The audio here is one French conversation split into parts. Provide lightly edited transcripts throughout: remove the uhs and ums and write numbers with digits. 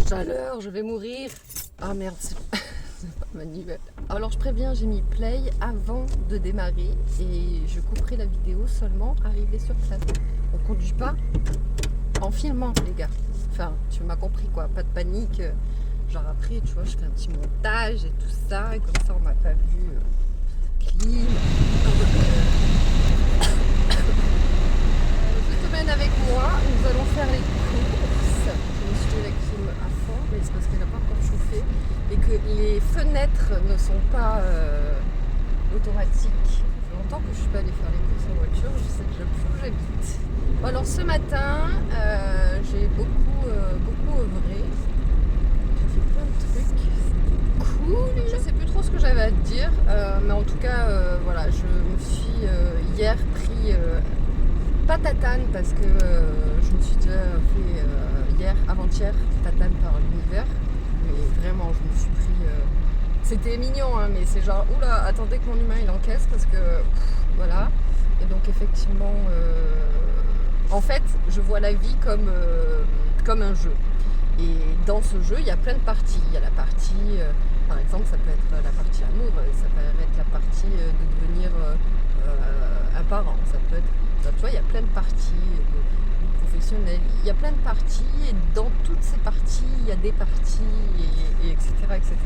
Chaleur, je vais mourir. Ah merde, c'est pas manuel. Alors je préviens, j'ai mis play avant de démarrer et je couperai la vidéo seulement arrivé sur place. On conduit pas en filmant, les gars. Enfin, tu m'as compris quoi, pas de panique. Genre après, tu vois, je fais un petit montage et tout ça, et comme ça on m'a pas vu clean. Je te mène avec moi, nous allons faire les courses. Je me suis mis la clim à fond, mais c'est parce qu'elle n'a pas encore chauffé et que les fenêtres ne sont pas automatiques. Ça fait longtemps que je suis pas allée faire les courses en voiture, je sais déjà plus où j'habite. Bon, alors ce matin, j'ai beaucoup œuvré. J'ai fait plein de trucs. Cool. Je sais plus trop ce que j'avais à te dire, mais en tout cas, voilà, je me suis hier pris pas tatane parce que je me suis déjà fait hier, avant-hier, tatane par l'univers, mais vraiment, je me suis pris. C'était mignon, hein, mais c'est genre, oula, attendez que mon humain il encaisse parce que voilà. Et donc effectivement, en fait, je vois la vie comme un jeu. Et dans ce jeu, il y a plein de parties. Il y a la partie, par exemple, ça peut être la partie amour, ça peut être la partie de devenir un parent, ça peut être, tu vois, il y a plein de parties professionnelles, il y a plein de parties, et dans toutes ces parties, il y a des parties, et etc., etc.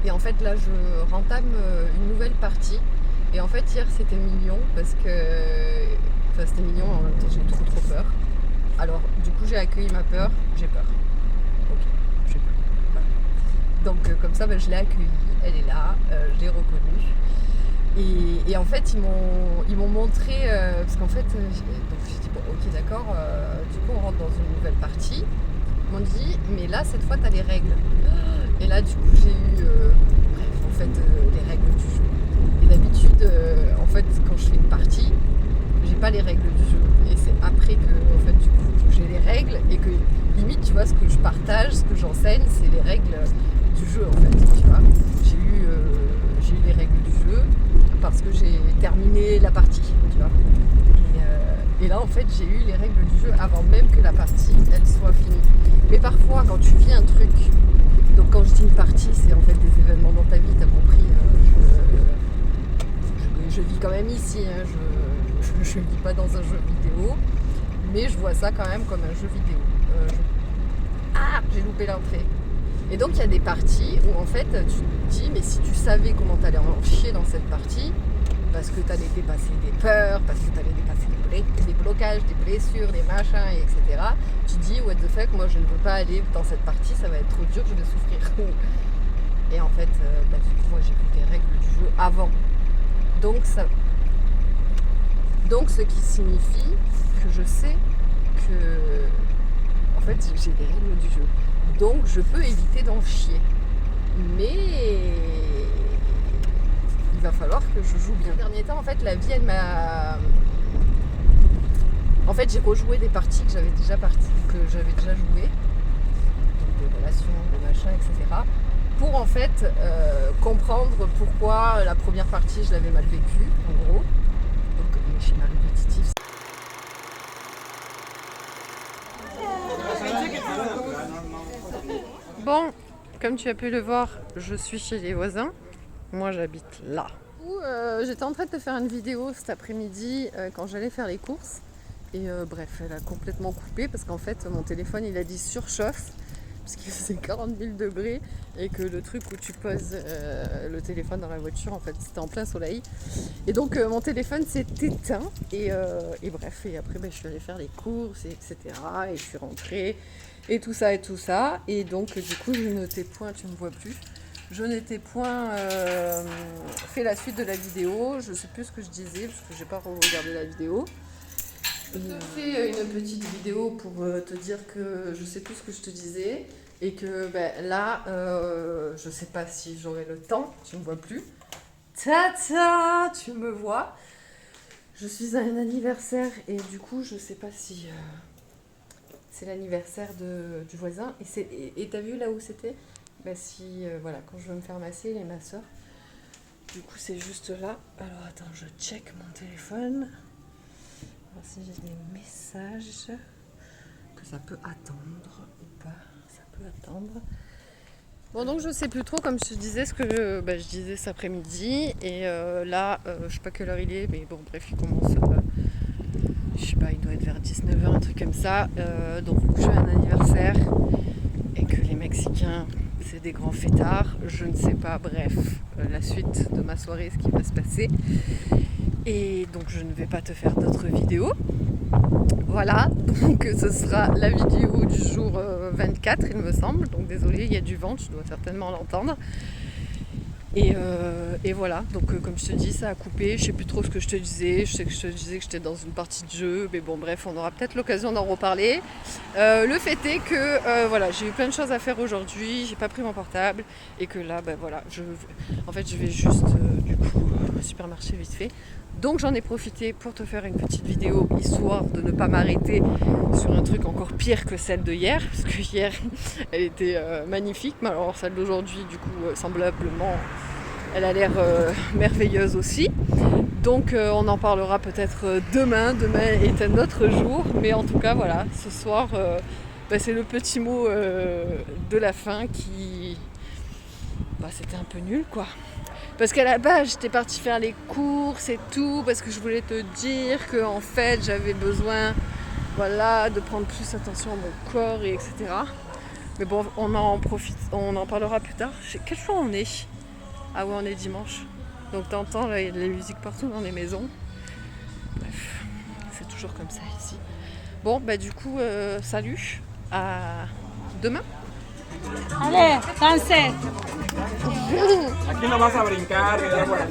Et en fait, là, je rentame une nouvelle partie. Et en fait, hier, c'était mignon parce que... Enfin, c'était mignon, en même temps, j'ai eu trop peur. Alors, du coup, j'ai accueilli ma peur. J'ai peur. Ok, j'ai peur. Voilà. Donc, comme ça, je l'ai accueillie. Elle est là. Je l'ai reconnue. Et en fait, ils m'ont montré... parce qu'en fait, donc j'ai dit, bon, ok, d'accord. Du coup, on rentre dans une nouvelle partie. Ils m'ont dit, mais là, cette fois, tu as les règles. Et là, du coup, j'ai eu... bref, en fait, les règles du jeu. Et d'habitude, en fait, quand je fais une partie, j'ai pas les règles du jeu. Et c'est après que, en fait, du coup, j'ai les règles et que, limite, tu vois, ce que je partage, ce que j'enseigne, c'est les règles du jeu, en fait, tu vois. J'ai eu les règles du jeu parce que j'ai terminé la partie, tu vois. Et là, en fait, j'ai eu les règles du jeu avant même que la partie, elle soit finie. Mais parfois, quand tu vis un truc, donc quand je dis une partie, c'est en fait des événements dans ta vie, t'as compris, je vis quand même ici, hein, je vis pas dans un jeu vidéo, mais je vois ça quand même comme un jeu vidéo. Ah, j'ai loupé l'entrée. Et donc il y a des parties où en fait tu te dis, mais si tu savais comment t'allais en chier dans cette partie, parce que t'allais dépasser des peurs, parce que t'allais dépasser des blocages, des blessures, des machins, etc. Tu te dis, what the fuck, moi je ne veux pas aller dans cette partie, ça va être trop dur, je vais souffrir. Et en fait, du coup, moi j'ai vu les règles du jeu avant. Donc ce qui signifie que je sais que, en fait, j'ai les règles du jeu. Donc je peux éviter d'en chier. Mais il va falloir que je joue bien. Ces derniers temps, en fait, la vie, elle m'a... En fait, j'ai rejoué des parties que j'avais déjà jouées. Donc des relations, des machins, etc. Pour en fait comprendre pourquoi la première partie, je l'avais mal vécue, en gros. Donc mes schémas répétitifs. Bon, comme tu as pu le voir, je suis chez les voisins. Moi, j'habite là. J'étais en train de te faire une vidéo cet après-midi quand j'allais faire les courses. Et bref, elle a complètement coupé parce qu'en fait, mon téléphone, il a dit surchauffe parce qu'il faisait 40 000 degrés et que le truc où tu poses le téléphone dans la voiture, en fait, c'était en plein soleil. Et donc, mon téléphone s'est éteint. Et bref, et après, je suis allée faire les courses, etc. Et je suis rentrée. Et tout ça, et tout ça. Et donc, du coup, je n'étais point, tu ne me vois plus. Je n'étais point fait la suite de la vidéo. Je sais plus ce que je disais parce que j'ai pas regardé la vidéo. Je te fais une petite vidéo pour te dire que je sais plus ce que je te disais. Et que là, je sais pas si j'aurai le temps. Tu me vois plus. Tata, tu me vois. Je suis à un anniversaire et du coup, je sais pas si... c'est l'anniversaire du voisin. Et t'as vu là où c'était ? Voilà, quand je veux me faire masser, les masseurs. Du coup, c'est juste là. Alors, attends, je check mon téléphone. Voir si j'ai des messages. Que ça peut attendre ou pas. décembre. Bon, donc je sais plus trop, comme je te disais, ce que je disais cet après-midi. Et là, je sais pas quelle heure il est, mais bon, bref, il commence, je sais pas, il doit être vers 19h, un truc comme ça. Donc, j'ai un anniversaire et que les Mexicains, c'est des grands fêtards. Je ne sais pas, bref, la suite de ma soirée, ce qui va se passer. Et donc, je ne vais pas te faire d'autres vidéos. Voilà, donc ce sera la vidéo du jour 24, il me semble. Donc désolé, il y a du vent, tu dois certainement l'entendre. Et voilà, donc comme je te dis, ça a coupé. Je sais plus trop ce que je te disais. Je sais que je te disais que j'étais dans une partie de jeu. Mais bon, bref, on aura peut-être l'occasion d'en reparler. Le fait est que voilà, j'ai eu plein de choses à faire aujourd'hui. J'ai pas pris mon portable. Et que là, voilà, je vais juste du coup au supermarché vite fait. Donc j'en ai profité pour te faire une petite vidéo, histoire de ne pas m'arrêter sur un truc encore pire que celle de hier, parce que hier elle était magnifique, mais alors celle d'aujourd'hui du coup semblablement elle a l'air merveilleuse aussi. Donc on en parlera peut-être demain est un autre jour, mais en tout cas voilà, ce soir c'est le petit mot de la fin qui... c'était un peu nul quoi. Parce qu'à la base, j'étais partie faire les courses et tout, parce que je voulais te dire que en fait, j'avais besoin, de prendre plus attention à mon corps, et etc. Mais bon, on en parlera plus tard. Quel jour on est ? Ah ouais, on est dimanche. Donc t'entends, là, il y a de la musique partout dans les maisons. Bref, c'est toujours comme ça ici. Bon, du coup, salut, à demain. Allez, dansez. Aquí no vas a brincar, ni dar vueltas.